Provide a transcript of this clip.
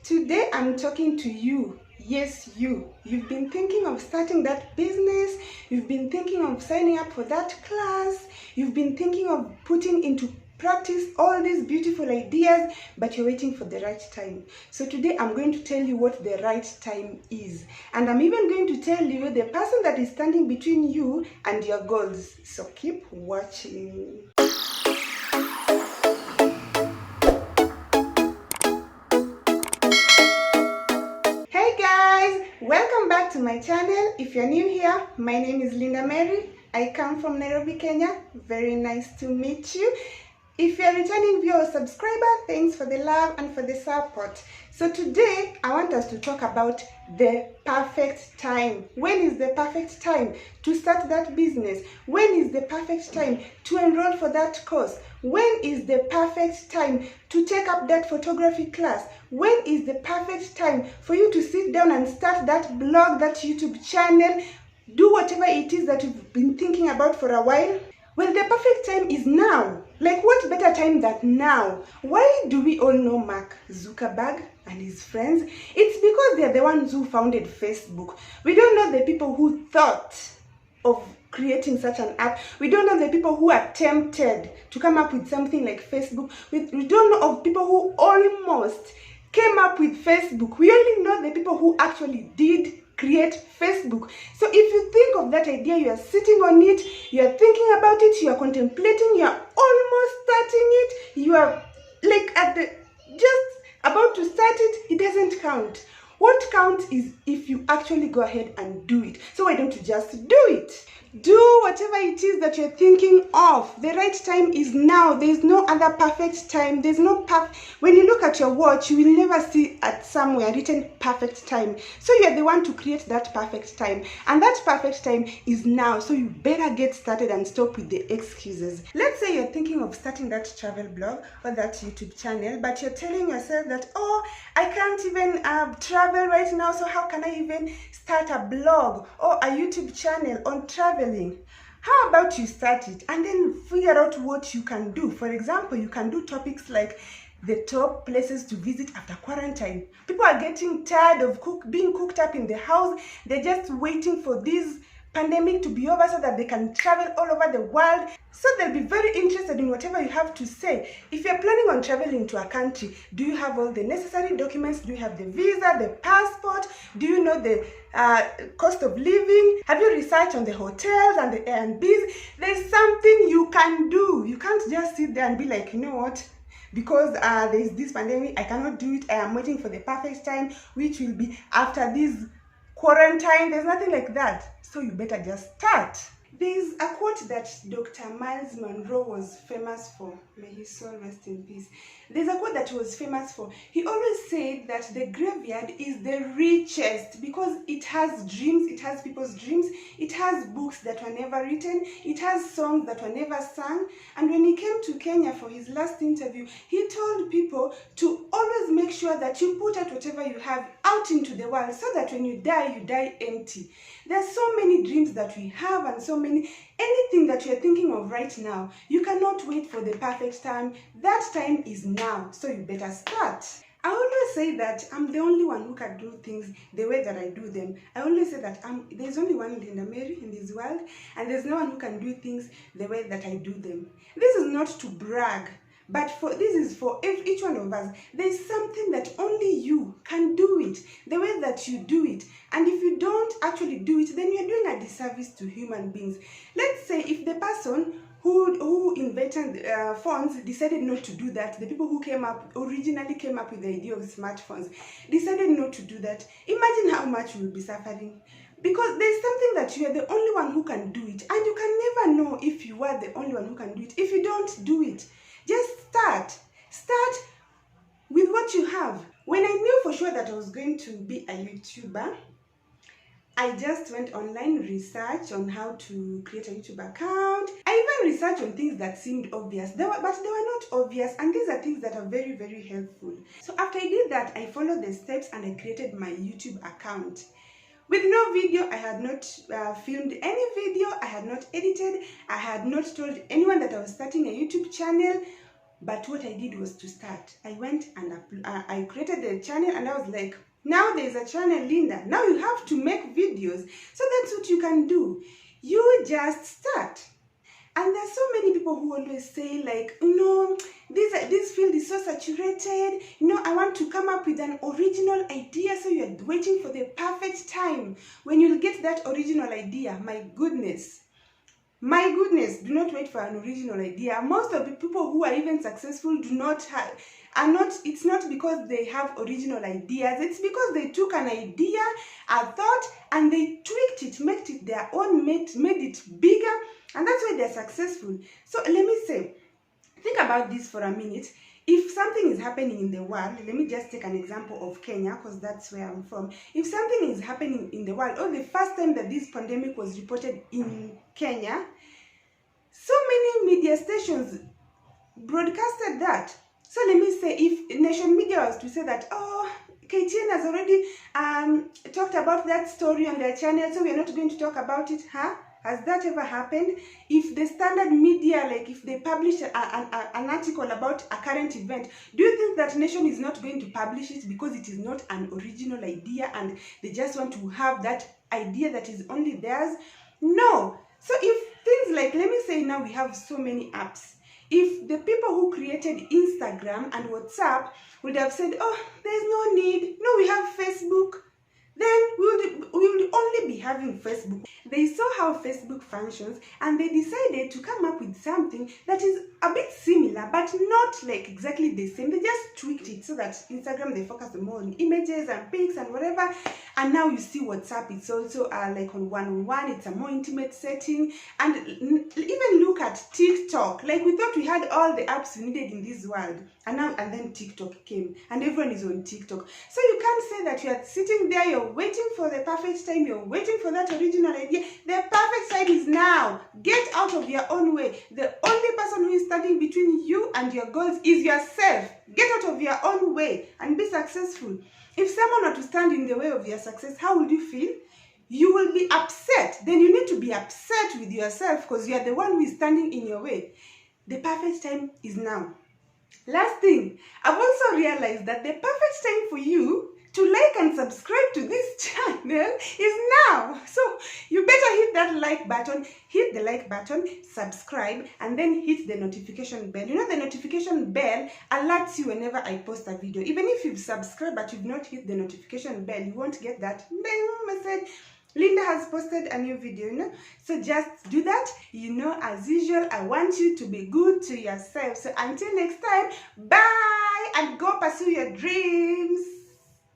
Today I'm talking to you. Yes, you. You've been thinking of starting that business. You've been thinking of signing up for that class. You've been thinking of putting into practice all these beautiful ideas, but you're waiting for the right time. So today I'm going to tell you what the right time is. And I'm even going to tell you the person that is standing between you and your goals. So keep watching. Hey guys, welcome back to my channel. If you're new here, my name is Linda Mary. I come from Nairobi, Kenya. Very nice to meet you. If you're a returning viewer or subscriber, thanks for the love and for the support. So today, I want us to talk about the perfect time. When is the perfect time to start that business? When is the perfect time to enroll for that course? When is the perfect time to take up that photography class? When is the perfect time for you to sit down and start that blog, that YouTube channel, do whatever it is that you've been thinking about for a while? Well, the perfect time is now. Like, what better time than now? Why do we all know Mark Zuckerberg and his friends? It's because they're the ones who founded Facebook. We don't know the people who thought of creating such an app. We don't know the people who attempted to come up with something like Facebook. We don't know of people who almost came up with Facebook. We only know the people who actually did create Facebook. So if you think of that idea, you are sitting on it, you are thinking about it, you are contemplating, you are almost starting it, you are like at the just about to start it, it doesn't count. What counts is if you actually go ahead and do it. So why don't you just do it? Do whatever it is that you're thinking of. The right time is now. There's no other perfect time. There's no when you look at your watch, you will never see at somewhere written perfect time. So you're the one to create that perfect time. And that perfect time is now. So you better get started and stop with the excuses. Let's say you're thinking of starting that travel blog or that YouTube channel, but you're telling yourself that, oh, I can't even travel right now, so how can I even start a blog or a YouTube channel on traveling? How about you start it and then figure out what you can do? For example, you can do topics like the top places to visit after quarantine. People are getting tired of being cooked up in the house. They're just waiting for this pandemic to be over so that they can travel all over the world. So they'll be very interested in whatever you have to say. If you're planning on traveling to a country, do you have all the necessary documents? Do you have the visa, the passport? Do you know the cost of living? Have you researched on the hotels and the Airbnbs? There's something you can do. You can't just sit there and be like, you know what? Because there is this pandemic, I cannot do it. I am waiting for the perfect time, which will be after this quarantine. There's nothing like that. So you better just start. There's a quote that Dr. Miles Monroe was famous for. May his soul rest in peace. There's a quote that he was famous for. He always said that the graveyard is the richest because it has dreams, it has people's dreams, it has books that were never written, it has songs that were never sung. And when he came to Kenya for his last interview, he told people to always make sure that you put out whatever you have out into the world so that when you die empty. There's so many dreams that we have and so many, anything that you're thinking of right now, you cannot wait for the perfect time. That time is now, so you better start. I always say that I'm the only one who can do things the way that I do them. I always say that there's only one Linda Mary in this world, and there's no one who can do things the way that I do them. This is not to brag, but this is for each one of us. There's something that only you can do it, the way that you do it. And if you don't actually do it, then you're doing a disservice to human beings. Let's say if the person who invented phones decided not to do that, the people who originally came up with the idea of smartphones decided not to do that, imagine how much you will be suffering. Because there's something that you are the only one who can do it, and you can never know if you are the only one who can do it if you don't do it. Just start with what you have. When I knew for sure that I was going to be a YouTuber, I just went online, research on how to create a YouTube account. I even researched on things that seemed obvious, but they were not obvious, and these are things that are very, very helpful. So after I did that, I followed the steps and I created my YouTube account. With no video, I had not filmed any video, I had not edited, I had not told anyone that I was starting a YouTube channel. But what I did was to start. I went and I created the channel, and I was like, now there's a channel, Linda. Now you have to make videos. So that's what you can do. You just start. And there's so many people who always say like, this field is so saturated. I want to come up with an original idea. So you're waiting for the perfect time. When you'll get that original idea, my goodness, do not wait for an original idea. Most of the people who are even successful it's not because they have original ideas. It's because they took an idea, a thought, and they tweaked it, made it their own, made it bigger, and that's why they're successful. So let me say, think about this for a minute. If something is happening in the world, let me just take an example of Kenya, because that's where I'm from. If something is happening in the world, or the first time that this pandemic was reported in Kenya, so many media stations broadcasted that. So let me say, if nation media was to say that, KTN has already talked about that story on their channel, so we're not going to talk about it, Has that ever happened? If the standard media, like if they publish an article about a current event, do you think that nation is not going to publish it because it is not an original idea and they just want to have that idea that is only theirs? No. So if things like, let me say now we have so many apps. If the people who created Instagram and WhatsApp would have said, there's no need, no, we have Facebook, then we will only be having Facebook. They saw how Facebook functions and they decided to come up with something that is a bit similar but not like exactly the same. They just tweaked it so that Instagram, they focus more on images and pics and whatever. And now you see WhatsApp, it's also like on one-on-one, it's a more intimate setting. And even look at TikTok. Like we thought we had all the apps we needed in this world, and then TikTok came and everyone is on TikTok. So you can't say that you are sitting there, you're waiting for the perfect time, you're waiting for that original idea. The perfect time is now. Get out of your own way. The only person who is standing between you and your goals is yourself. Get out of your own way and be successful. If someone were to stand in the way of your success, how would you feel? You will be upset. Then you need to be upset with yourself because you are the one who is standing in your way. The perfect time is now. Last thing, I've also realized that the perfect time for you to like and subscribe to this channel is now. So you better hit that like button, hit the like button, subscribe, and then hit the notification bell. You know, the notification bell alerts you whenever I post a video. Even if you've subscribed but you've not hit the notification bell, you won't get that bing message. Linda has posted a new video, So just do that. As usual, I want you to be good to yourself. So until next time, bye and go pursue your dreams.